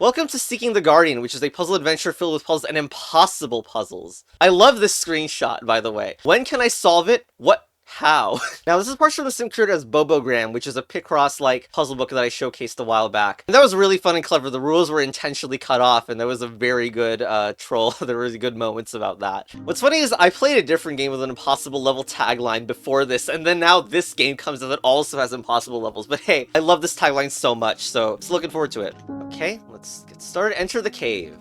Welcome to Seeking the Guardian, which is a puzzle adventure filled with puzzles and impossible puzzles. I love this screenshot, by the way. When can I solve it? What? How? Now, this is partially the same creator as Bobogram, which is a Picross-like puzzle book that I showcased a while back. And that was really fun and clever. The rules were intentionally cut off, and there was a very good troll. There were really good moments about that. What's funny is I played a different game with an impossible level tagline before this, and then now this game comes out that also has impossible levels. But hey, I love this tagline so much, so just looking forward to it. Okay, let's get started. Enter the cave.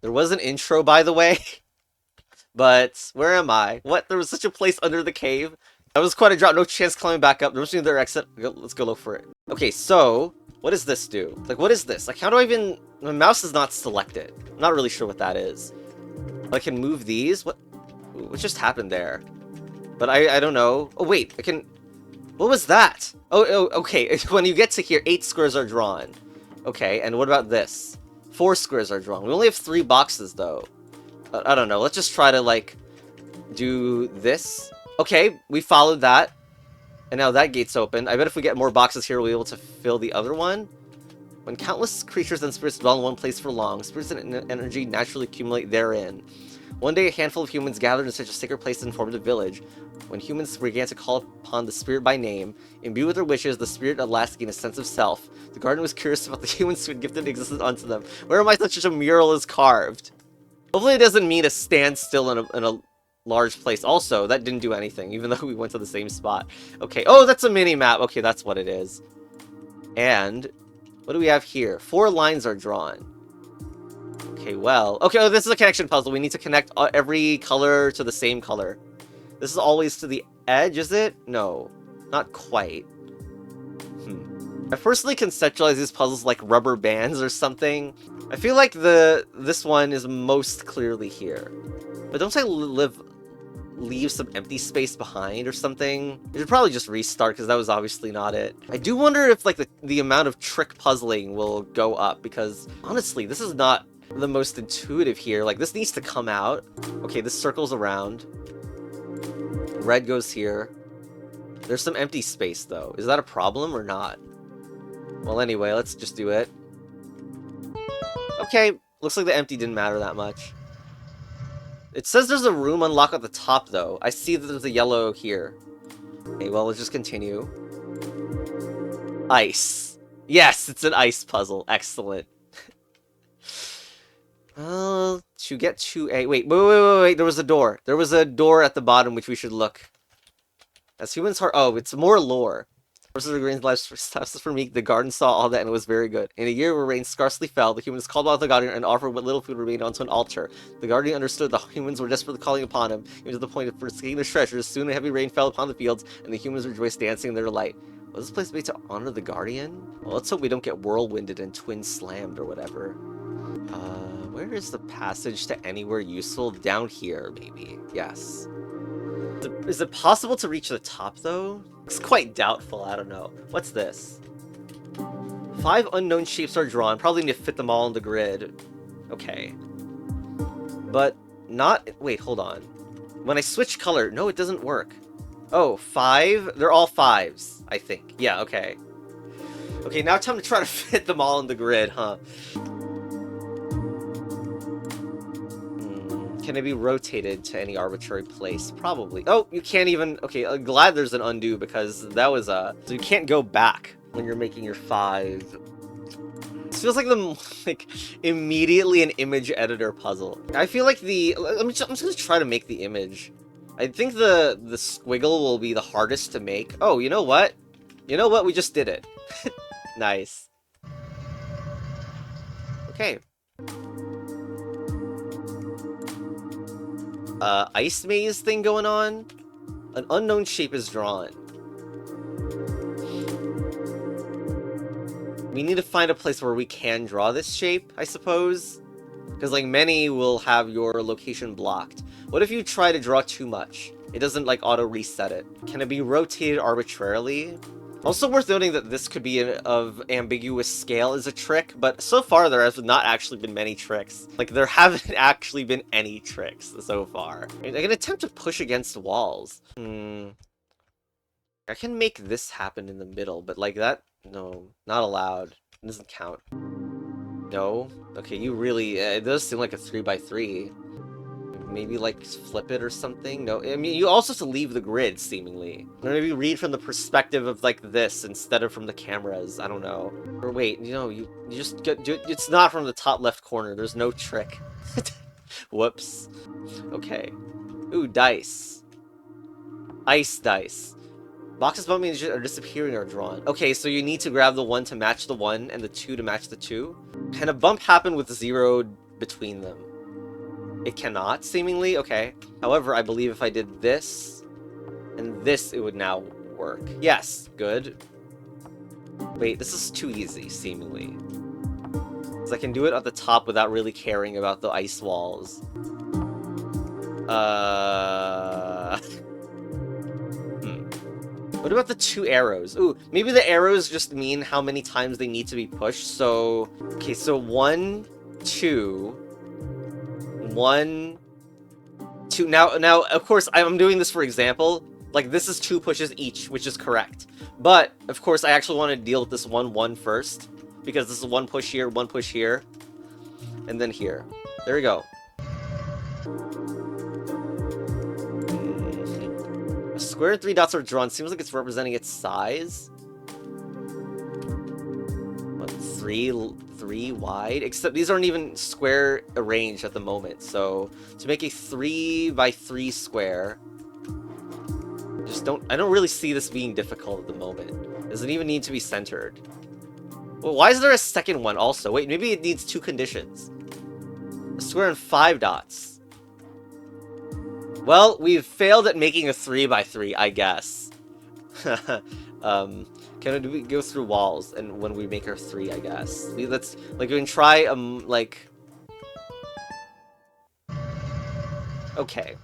There was an intro, by the way. But where am I? What? There was such a place under the cave? That was quite a drop. No chance climbing back up. There was another exit. Let's go look for it. Okay, so what does this do? Like, what is this? Like, how do I even... My mouse is not selected. I'm not really sure what that is. I can move these? What just happened there? But I don't know. Oh, wait. I can... What was that? Oh, okay. When you get to here, 8 squares are drawn. Okay, and what about this? 4 squares are drawn. We only have 3 boxes, though. I don't know. Let's just try to, like, do this. Okay, we followed that. And now that gate's open. I bet if we get more boxes here, we'll be able to fill the other one. When countless creatures and spirits dwell in one place for long, spirits and energy naturally accumulate therein. One day, a handful of humans gathered in such a sacred place and formed a village. When humans began to call upon the spirit by name, imbued with their wishes, the spirit at last gained a sense of self. The garden was curious about the humans who had gifted existence unto them. Where am I such a mural is carved? Hopefully it doesn't mean to stand still in a large place. Also, that didn't do anything, even though we went to the same spot. Okay, oh, that's a mini-map. Okay, that's what it is. And what do we have here? 4 lines are drawn. Okay, well... Okay, oh, this is a connection puzzle. We need to connect every color to the same color. This is always to the edge, is it? No, not quite. I personally conceptualize these puzzles like rubber bands or something. I feel like this one is most clearly here. But don't I leave some empty space behind or something? We should probably just restart because that was obviously not it. I do wonder if like the amount of trick puzzling will go up because honestly, this is not the most intuitive here. Like this needs to come out. Okay, this circles around. Red goes here. There's some empty space though. Is that a problem or not? Well, anyway, let's just do it. Okay, looks like the empty didn't matter that much. It says there's a room unlock at the top, though. I see that there's a yellow here. Okay, well, let's just continue. Ice. Yes, it's an ice puzzle. Excellent. To get to a... Wait. There was a door. There was a door at the bottom, which we should look. As humans heart... Oh, it's more lore. Versus the Green's life for me, the garden saw all that and it was very good. In a year where rain scarcely fell, the humans called out the guardian and offered what little food remained onto an altar. The guardian understood the humans were desperately calling upon him, even to the point of forsaking their treasures. Soon a heavy rain fell upon the fields, and the humans rejoiced, dancing in their delight. Was this place made to honor the guardian? Well, let's hope we don't get whirlwinded and twin slammed or whatever. Where is the passage to anywhere useful? Down here, maybe. Yes. Is it possible to reach the top, though? It's quite doubtful, I don't know. What's this? 5 unknown shapes are drawn. Probably need to fit them all on the grid. Okay. But not... Wait, hold on. When I switch color... No, it doesn't work. Oh, 5? They're all 5s, I think. Yeah, okay. Okay, now time to try to fit them all on the grid, huh? Can it be rotated to any arbitrary place? Probably. Oh, you can't even... Okay, I'm glad there's an undo because that was So you can't go back when you're making your 5. This feels like immediately an image editor puzzle. I feel like I'm just gonna try to make the image. I think the squiggle will be the hardest to make. Oh, you know what? You know what? We just did it. Nice. Okay. Ice maze thing going on? An unknown shape is drawn. We need to find a place where we can draw this shape, I suppose. Because, like, many will have your location blocked. What if you try to draw too much? It doesn't, like, auto-reset it. Can it be rotated arbitrarily? Also worth noting that this could be of ambiguous scale as a trick, but so far there has not actually been many tricks. Like, there haven't actually been any tricks so far. I can attempt to push against walls. I can make this happen in the middle, but like that, no, not allowed. It doesn't count. No? Okay, you really... it does seem like a 3x3. Maybe, like, flip it or something? No, I mean, you also have to leave the grid, seemingly. Or maybe read from the perspective of, like, this instead of from the cameras. I don't know. Or wait, you know, you just get... It's not from the top left corner. There's no trick. Whoops. Okay. Ooh, dice. Ice dice. Boxes above me are disappearing or drawn. Okay, so you need to grab the 1 to match the 1 and the 2 to match the 2. Can a bump happen with 0 between them? It cannot, seemingly? Okay. However, I believe if I did this and this, it would now work. Yes, good. Wait, this is too easy, seemingly. Because I can do it at the top without really caring about the ice walls. What about the 2 arrows? Ooh, maybe the arrows just mean how many times they need to be pushed. So, okay, so 1, 2, 1, 2. Now, of course, I'm doing this for example. Like, this is 2 pushes each, which is correct. But, of course, I actually want to deal with this 1 first. Because this is 1 push here, 1 push here. And then here. There we go. A square and 3 dots are drawn. Seems like it's representing its size. What, 3 wide? Except these aren't even square arranged at the moment. So to make a 3x3 square, I don't really see this being difficult at the moment. Does it even need to be centered? Well, why is there a second one also? Wait, maybe it needs 2 conditions. A square and 5 dots. Well, we've failed at making a 3x3, I guess. Can we go through walls and when we make our 3, I guess? Let's, like, we can try, like... Okay.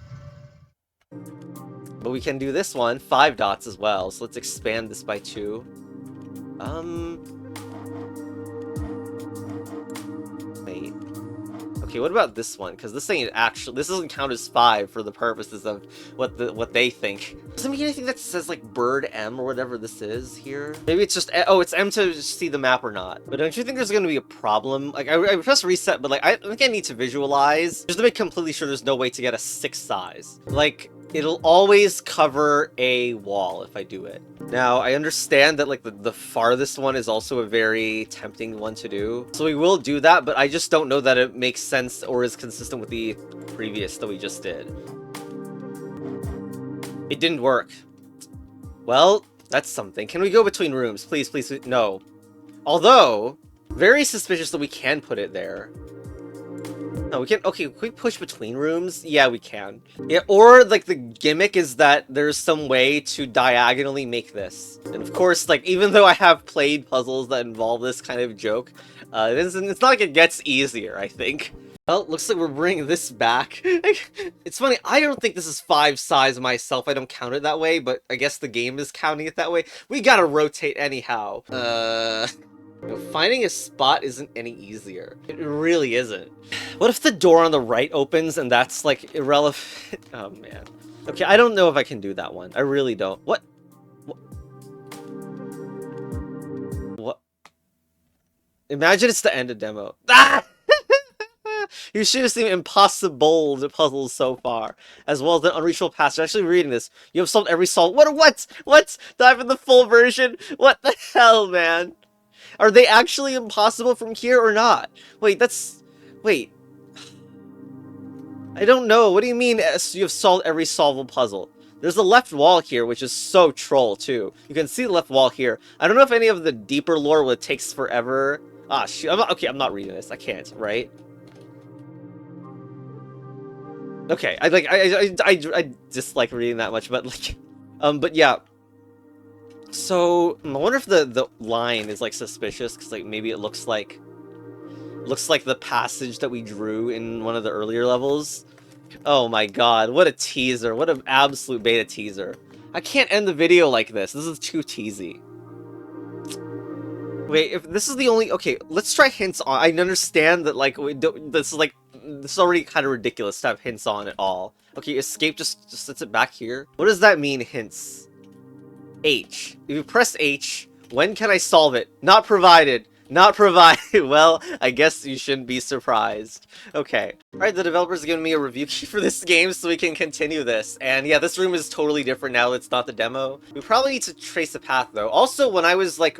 But we can do this one, 5 dots as well, so let's expand this by 2. Wait. Okay, what about this one? Because this thing actually, this doesn't count as 5 for the purposes of what they think. Does it make anything that says like bird M or whatever this is here? Maybe it's just, oh, it's M to see the map or not. But don't you think there's going to be a problem? Like, I press reset, but like, I think I need to visualize just to make completely sure there's no way to get a 6 size. Like, it'll always cover a wall if I do it. Now, I understand that like the farthest one is also a very tempting one to do. So we will do that, but I just don't know that it makes sense or is consistent with the previous that we just did. It didn't work. Well, that's something. Can we go between rooms? Please, please, no. Although, very suspicious that we can put it there. No, we can. Okay, can we push between rooms? Yeah, we can. Yeah, or like the gimmick is that there's some way to diagonally make this. And of course, like even though I have played puzzles that involve this kind of joke, it's not like it gets easier, I think. Well, looks like we're bringing this back. It's funny, I don't think this is 5 size myself. I don't count it that way, but I guess the game is counting it that way. We gotta rotate anyhow. You know, finding a spot isn't any easier. It really isn't. What if the door on the right opens and that's like irrelevant? Oh man. Okay, I don't know if I can do that one. I really don't. What? What? Imagine it's the end of demo. Ah! You should have seen impossible puzzles so far, as well as the unreachable passage. Actually, reading this, you have solved every solve. What? Dive in the full version? What the hell, man? Are they actually impossible from here or not? Wait, wait. I don't know. What do you mean you have solved every solvable puzzle? There's a left wall here, which is so troll, too. You can see the left wall here. I don't know if any of the deeper lore will takes forever. Ah, shoot. Okay, I'm not reading this. I can't, right? Okay, I dislike reading that much, but like, but yeah. So I wonder if the line is like suspicious because like maybe it looks like the passage that we drew in one of the earlier levels. Oh my god, what a teaser! What an absolute beta teaser! I can't end the video like this. This is too teasy. Wait, if this is the only... Okay, let's try hints on... I understand that, like, this is already kind of ridiculous to have hints on at all. Okay, escape just sets it back here. What does that mean, hints? H. If you press H, when can I solve it? Not provided. Not provided. Well, I guess you shouldn't be surprised. Okay. Alright, the developer's giving me a review key for this game so we can continue this. And yeah, this room is totally different now. It's not the demo. We probably need to trace a path, though. Also, when I was, like,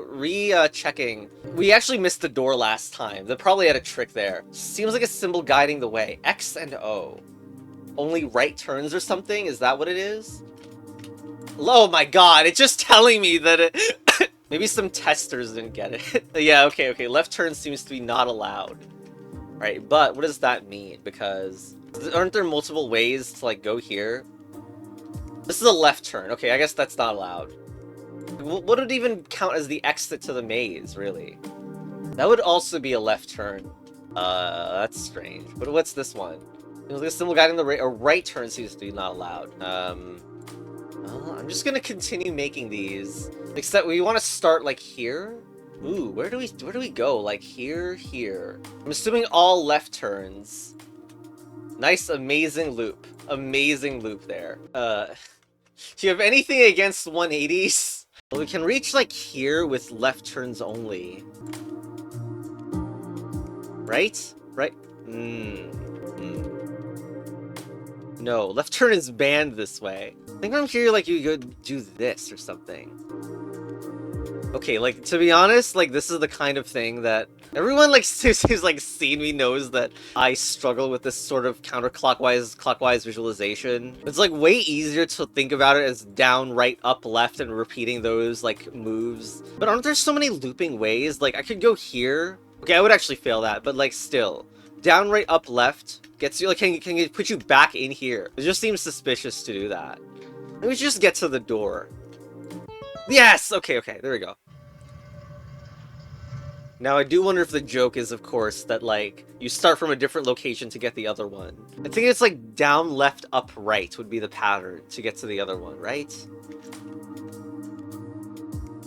checking, we actually missed the door last time. They probably had a trick there. Seems like a symbol guiding the way. X and O. Only right turns or something? Is that what it is? Oh my god, it's just telling me that it... Maybe some testers didn't get it. Yeah, okay. Left turn seems to be not allowed. Right, but what does that mean? Because aren't there multiple ways to, like, go here? This is a left turn. Okay, I guess that's not allowed. What would it even count as the exit to the maze, really? That would also be a left turn. That's strange. But what's this one? It was like a symbol guiding the right turn seems to be not allowed. Well, I'm just gonna continue making these. Except we want to start like here. Ooh, where do we go? Like here. I'm assuming all left turns. Nice, amazing loop. Amazing loop there. Do you have anything against 180s? Well, we can reach like here with left turns only. Right? Right? No, left turn is banned this way. I think I'm here like you could do this or something. Okay, like, to be honest, like, this is the kind of thing that everyone, like, who's, like, seen me knows that I struggle with this sort of clockwise visualization. It's, like, way easier to think about it as down, right, up, left, and repeating those, like, moves. But aren't there so many looping ways? Like, I could go here. Okay, I would actually fail that, but, like, still. Down, right, up, left gets you, like, can put you back in here. It just seems suspicious to do that. Let me just get to the door. Yes! Okay, there we go. Now, I do wonder if the joke is, of course, that, like, you start from a different location to get the other one. I think it's, like, down, left, up, right would be the pattern to get to the other one, right?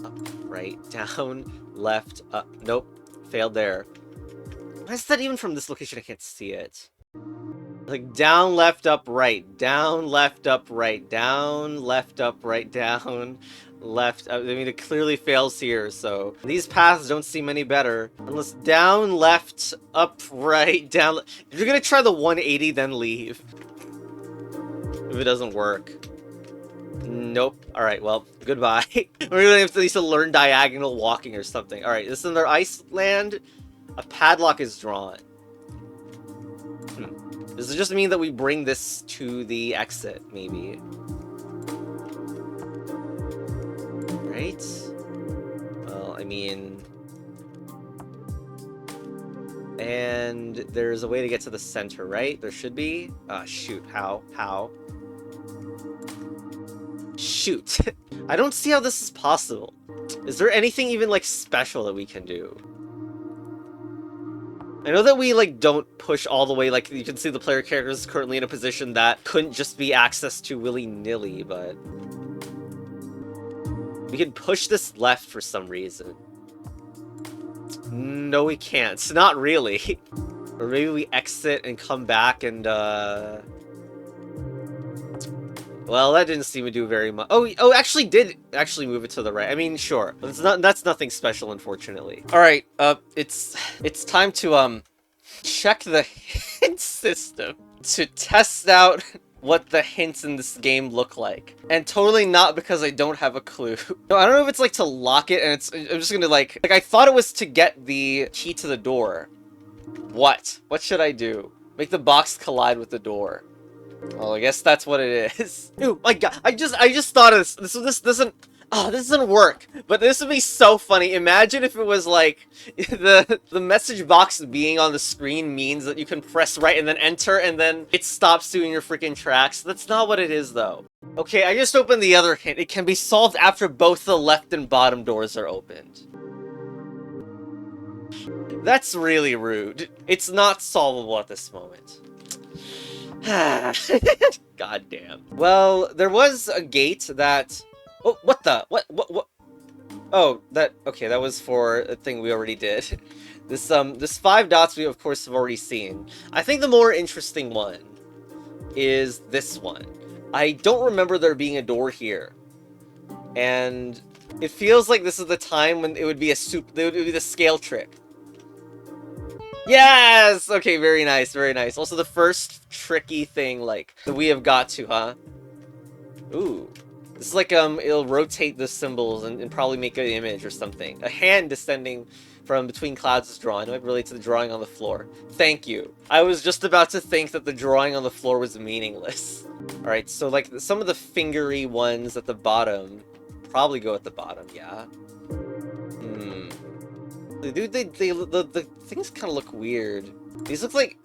Up, right, down, left, up. Nope. Failed there. Why is that even from this location? I can't see it. Like, down, left, up, right. Down, left, up, right. Down, left, up, right. Down, left. I mean, it clearly fails here, so these paths don't seem any better. Unless down, left, up, right, down. If you're gonna try the 180, then leave. If it doesn't work. Nope. Alright, well, goodbye. We're gonna have to at least learn diagonal walking or something. Alright, this is another Iceland. A padlock is drawn. Does it just mean that we bring this to the exit, maybe? Right? Well, I mean... And there's a way to get to the center, right? There should be? Shoot. How? Shoot. I don't see how this is possible. Is there anything even, like, special that we can do? I know that we, like, don't push all the way, like, you can see the player character is currently in a position that couldn't just be accessed to willy-nilly, but... we can push this left for some reason. No, we can't. Not really. Or maybe we exit and come back and, well, that didn't seem to do very much. Oh, actually did move it to the right. I mean, sure. That's nothing special, unfortunately. Alright, it's time to, check the hint system to test out what the hints in this game look like. And totally not because I don't have a clue. No, I don't know if it's, like, to lock it, and I'm just gonna, like, I thought it was to get the key to the door. What? What should I do? Make the box collide with the door. Well, I guess that's what it is. Ooh, my god, I just thought of this. This doesn't work. But this would be so funny. Imagine if it was like the message box being on the screen means that you can press right and then enter and then it stops doing your freaking tracks. That's not what it is, though. Okay, I just opened the other hint. It can be solved after both the left and bottom doors are opened. That's really rude. It's not solvable at this moment. God damn. Well, there was a gate that... Oh, what the? What? Oh, okay, that was for a thing we already did. This 5 dots we, of course, have already seen. I think the more interesting one is this one. I don't remember there being a door here. And It feels like this is the time when it would be it would be the scale trick. Yes! Okay, very nice, very nice. Also, the first tricky thing, like, that we have got to, huh? Ooh. This is like, it'll rotate the symbols and probably make an image or something. A hand descending from between clouds is drawn. It might relate to the drawing on the floor. Thank you. I was just about to think that the drawing on the floor was meaningless. Alright, so, like, some of the fingery ones at the bottom probably go at the bottom, yeah? Dude, the things kind of look weird. These look like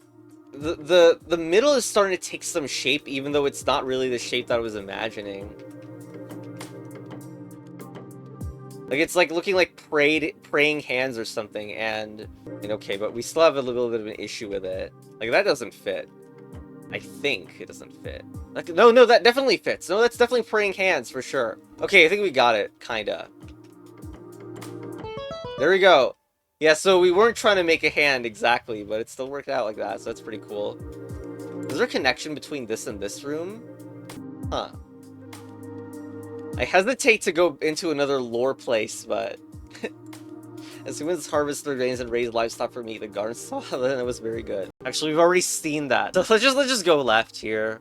the middle is starting to take some shape, even though it's not really the shape that I was imagining. Like it's like looking like praying hands or something, and okay, but we still have a little bit of an issue with it. Like that doesn't fit. I think it doesn't fit. Like, no, that definitely fits. No, that's definitely praying hands for sure. Okay, I think we got it, kinda. There we go. Yeah, so we weren't trying to make a hand exactly, but it still worked out like that, so that's pretty cool. Is there a connection between this and this room? Huh. I hesitate to go into another lore place, but... as humans harvest their grains and raise livestock for meat, the garden saw then it was very good. Actually, we've already seen that. So let's just go left here.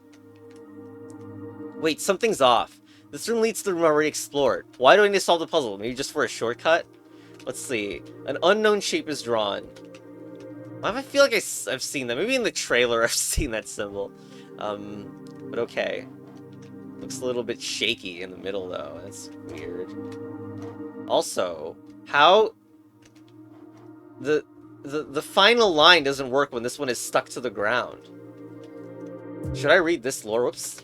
Wait, something's off. This room leads to the room already explored. Why do I need to solve the puzzle? Maybe just for a shortcut? Let's see. An unknown shape is drawn. Why do I feel like I've seen that? Maybe in the trailer I've seen that symbol. But okay. Looks a little bit shaky in the middle though. That's weird. Also, how... The final line doesn't work when this one is stuck to the ground. Should I read this lore? Whoops.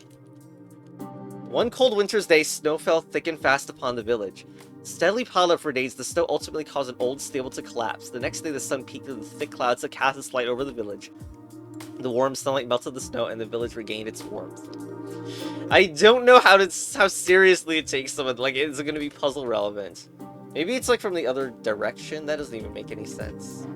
One cold winter's day, snow fell thick and fast upon the village. Steadily piled up for days, the snow ultimately caused an old stable to collapse. The next day, the sun peeked through the thick clouds to cast its light over the village. The warm sunlight melted the snow, and the village regained its warmth. I don't know how seriously it takes someone. Like, is it going to be puzzle relevant? Maybe it's like from the other direction. That doesn't even make any sense.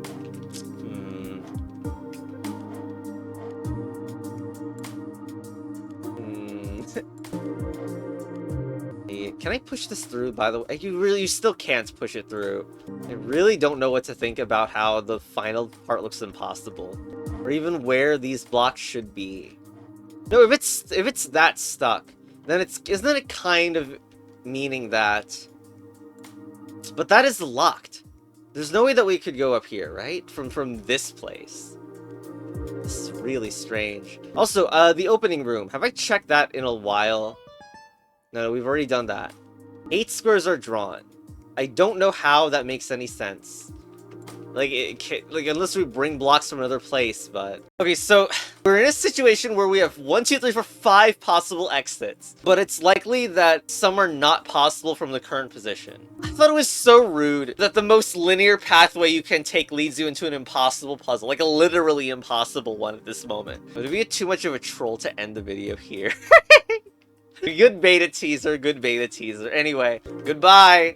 Can I push this through, by the way? You still can't push it through. I really don't know what to think about how the final part looks impossible. Or even where these blocks should be. No, if it's that stuck, then isn't it kind of meaning that... But that is locked. There's no way that we could go up here, right? From this place. This is really strange. Also, the opening room. Have I checked that in a while? No, we've already done that. 8 squares are drawn. I don't know how that makes any sense. Like, unless we bring blocks from another place, but... Okay, so, we're in a situation where we have 1, 2, 3, 4, 5 possible exits. But it's likely that some are not possible from the current position. I thought it was so rude that the most linear pathway you can take leads you into an impossible puzzle. Like a literally impossible one at this moment. Would it be too much of a troll to end the video here? Good beta teaser, good beta teaser. Anyway, goodbye!